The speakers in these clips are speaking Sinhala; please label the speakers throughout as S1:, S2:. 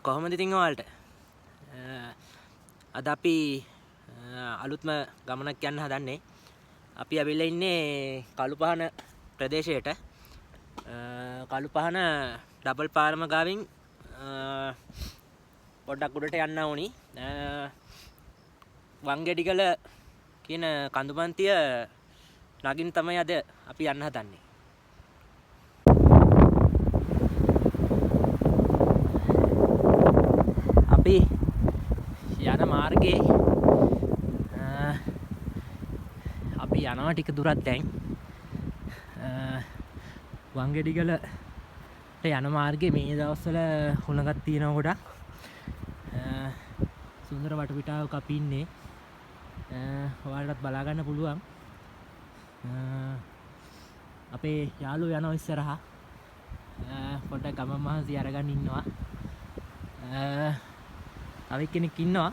S1: කොහොමද ඉතින් ඔයාලට? අද අපි අලුත්ම ගමනක් යන්න හදන්නේ. අපි ඇවිල්ලා ඉන්නේ කළුපහන ප්‍රදේශයට. කළුපහන ඩබල් පාරම ගාවින් පොඩ්ඩක් උඩට යන්න ඕනි. වංගෙඩිගල කියන කඳුපන්තිය නගින් තමයි අද අපි යන්න හදන්නේ. අපි යන මාර්ගයේ අපි යනවා ටික දුරක් දැන්. වංගෙඩිගලට යන මාර්ගයේ මේ දවස්වල හුලඟක් තියෙනවා ගොඩක්. සුන්දර වටපිටාවක අපි ඉන්නේ. ඔයාලටත් බලා ගන්න පුළුවන්. අපේ යාළුවෝ යනවා ඉස්සරහා. පොඩ්ඩක් ගමන් මහන්සි අරගෙන ඉන්නවා. තව කෙනෙක් ඉන්නවා.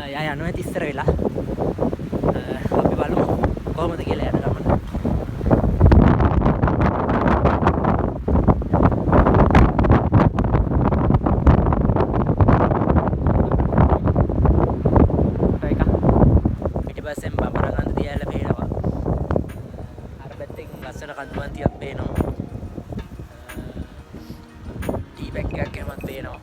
S1: එයා යනවා ඇති ඉස්සර වෙලා. අපි බලමු කොහොමද කියලා යන ගමන. පිටිපස්සෙන් බඹරගන්ධ දියැල පේනවා. අර පැත්තෙන් ලස්සන කඳුමන්තියක් පේනවා. ටී බැග් එකක් එහෙමත් පේනවා.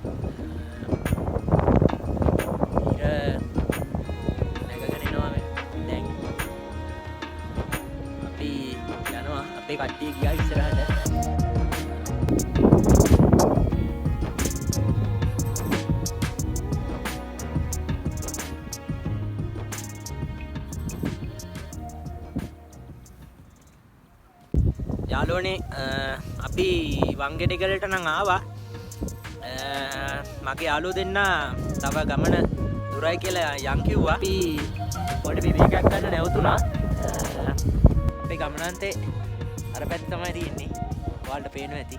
S1: අපේ කට්ටිය ගියා ඉස්සරහට. යාළුවනේ අපි වංගෙඩිගලට නම් ආවා. මගේ යාළුවෝ දෙන්න තව ගමන දුරයි කියලා යන් කිව්වා. අපි පොඩි විවේකයක් ගන්න නැවතුණා. අපේ ගමනාන්තේ අර පැත්ත තමයි තියෙන්නේ. ඔයාලට පේනවා ඇති.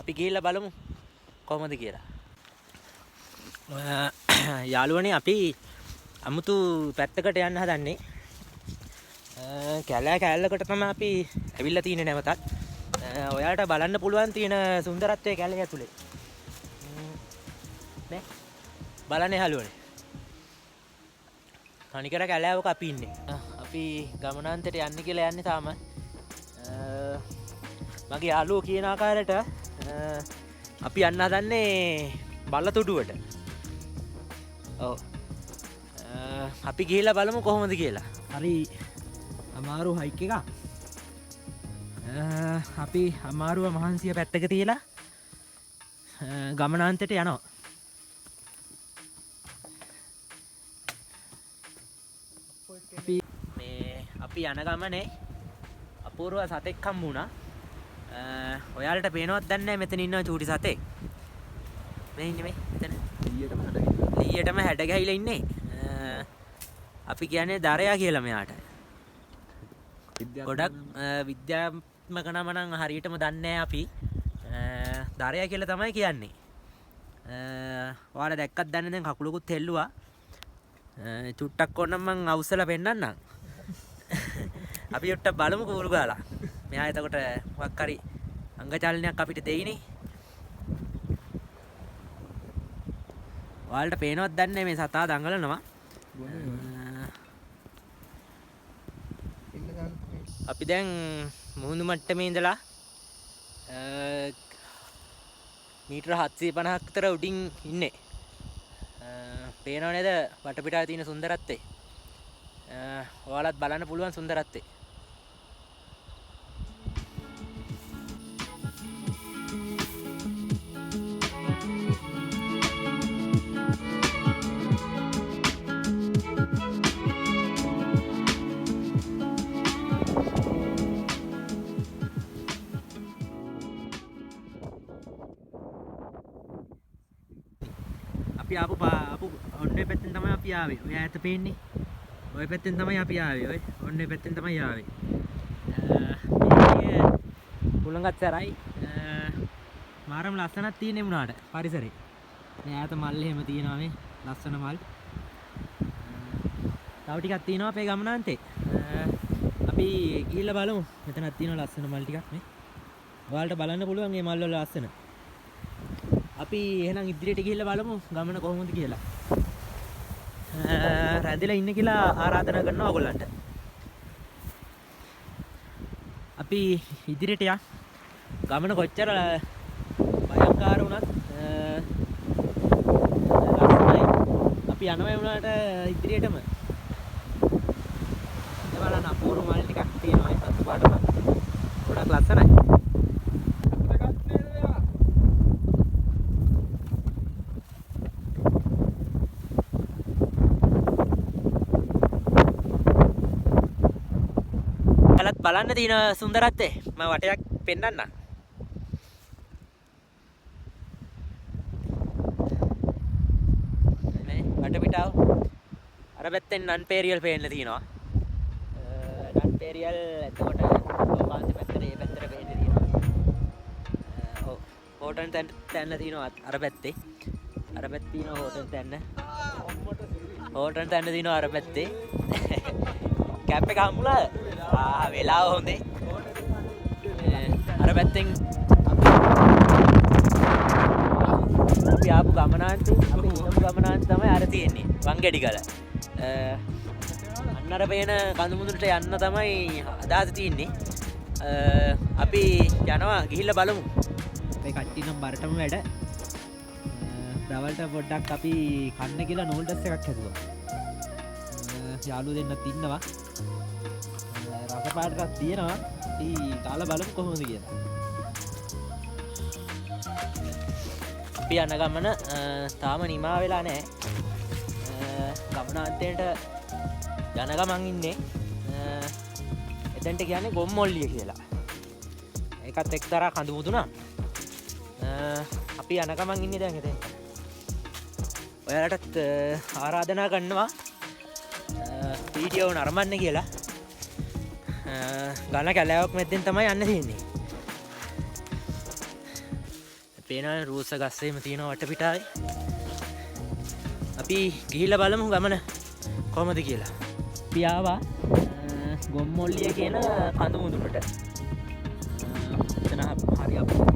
S1: අපි ගිහිල්ලා බලමු කොහොමද කියලා. යාළුවනේ අපි අමුතු පැත්තකට යන්න හදන්නේ. කැලෑල්ලකට තමයි අපි ඇවිල්ලා තියෙන්නේ නැවතත්. ඔයාලට බලන්න පුළුවන් තියෙන සුන්දරත්වයේ කැලේ ඇතුලේ. නේ? බලන්න යාළුවනේ. තනිකර කැලෑවක අපි ඉන්නේ. අපි ගමනාන්තයට යන්න කියලා යන්නේ තාම. මගේ යාළුවෝ කියන ආකාරයට අපි යන්න හදන්නේ බල්ලතොඩුවට. ඔව්. අපි ගිහිල්ලා බලමු කොහොමද කියලා. හරි අමාරු හයික් එකක්. අපි අමාරුව මහන්සිය පැත්තක තියලා ගමනාන්තයට යනවා. අපි යන ගමනේ අපූර්ව සතෙක් හම්බුණා. ඔයාලට පේනවත් දන්නේ නැහැ මෙතන ඉන්නවා චූටි සතෙක්. මේ ඉන්නේ මේ මෙතන. ලියටම හැඩ ගහලා ඉන්නේ. අපි කියන්නේ දරයා කියලා මෙයාට. ගොඩක් විද්‍යාත්මක නම නම් හරියටම දන්නේ නැහැ අපි. දරයා කියලා තමයි කියන්නේ. ඔයාලා දැක්කත් දන්නේ දැන් කකුලකුත් හෙල්ලුවා. චුට්ටක් ඕනනම් මං අවුස්සලා පෙන්නන්නම්. අපි උට්ට බලමු කූරු ගාලා. මෙයා එතකොට මොකක් හරි අංග චලනයක් අපිට දෙයිනේ. ඔයාලට පේනවත් දන්නේ මේ සතා දඟලනවා. අපි දැන් මුහුදු මට්ටමේ ඉඳලා මීටර 750ක් විතර උඩින් ඉන්නේ. පේනව නේද වටපිටාවේ තියෙන සුන්දරත්වය? ඔයාලත් බලන්න පුළුවන් සුන්දරත්වය. අපි ආපු ඔන්නේ පැත්තෙන් තමයි අපි ආවේ. ඔය ඈත පේන්නේ. ඔය පැත්තෙන් තමයි අපි ආවේ. ඔය ඔන්නේ පැත්තෙන් තමයි ආවේ. මේ හුලඟත් සරයි. මාරම ලස්සනක් තියෙන වුණාට පරිසරේ. මේ ඈත මල් එහෙම තියෙනවා මේ ලස්සන මල්. තව ටිකක් තියෙනවා අපේ ගමනාන්තේ. අපි ගිහිල්ලා බලමු. මෙතනක් තියෙනවා ලස්සන මල් ටිකක් මේ. ඔයාලට බලන්න පුළුවන් මේ මල් වල ලස්සන. අපි එහෙනම් ඉදිරියට ගිහිල්ලා බලමු ගමන කොහොමද කියලා. රැඳිලා ඉන්න කියලා ආරාධනා කරනවා ඔයගොල්ලන්ට. අපි ඉදිරියට යන්. ගමන කොච්චර භයංකාර වුණත් ලස්සනයි. අපි යනවා වුණාට ඉදිරියටම. ඒ බලන්න අපූර්ව මල් ටිකක් තියෙනවා ඒ සතු පාටම. ගොඩක් ලස්සනයි. බලන්න තියෙන සුන්දරත්වය මම වටයක් පෙන්නන්නම්. මේ වටපිටාව අර පැත්තෙන් නන්පේරියල් පේන්න තියෙනවා. නන්පේරියල් එතකොට ලෝකාන්ත පැත්තට මේ පැත්තට පේන්න තියෙනවා. ඔව් හෝටන් තැන්න තියෙනවා අර පැත්තේ. අර පැත්තේ තියෙනවා හෝටන් තැන්න. හෝටන් තැන්න තියෙනවා අර පැත්තේ. කැප් එක හම්බුණාද? වෙලාව හොඳේ. අර පැත්තෙන් අපි ආපු ගමනාන්තේ අපි හිටපු ගමනාන්තේ තමයි අර තියෙන්නේ වංගෙඩිගල. අන්න අර පේන කඳු මුදුනට යන්න තමයි අදහස තියෙන්නේ. අපි යනවා ගිහිල්ලා බලමු. අපේ කට්ටිය නම් බරටම වැඩ. දවල්ට පොඩ්ඩක් අපි කන්න කියලා නූඩල්ස් එකක් හැදුවා. යාළුවෝ දෙන්නත් ඉන්නවා. රසපාටක් තියෙනවා. අපි කාලා බලමු කොහොමද කියලා. අපි යන ගමන තාම නිමා වෙලා නැහැ. ගමනාන්තයට යන ගමන් ඉන්නේ. එතනට කියන්නේ ගොම්මොල්ලිය කියලා. ඒකත් එක්තරා කඳු මුදුනක්. අපි යන ගමන් ඉන්නේ දැන් එතෙන්. ඔයාලටත් ආරාධනා කරනවා වීඩියෝ නරඹන්න කියලා. ගල කැලෑවක් මැද්දෙන් තමයි යන්න තියෙන්නේ. පේනවා රූස්ස ගස්සේම තියෙනවා වටපිටාවේ. අපි ගිහිල්ලා බලමු ගමන කොහමද කියලා. අපි ආවා ගොම්මොල්ලිය කියන කඳු මුදුනට. එතන හරි අපූර්ව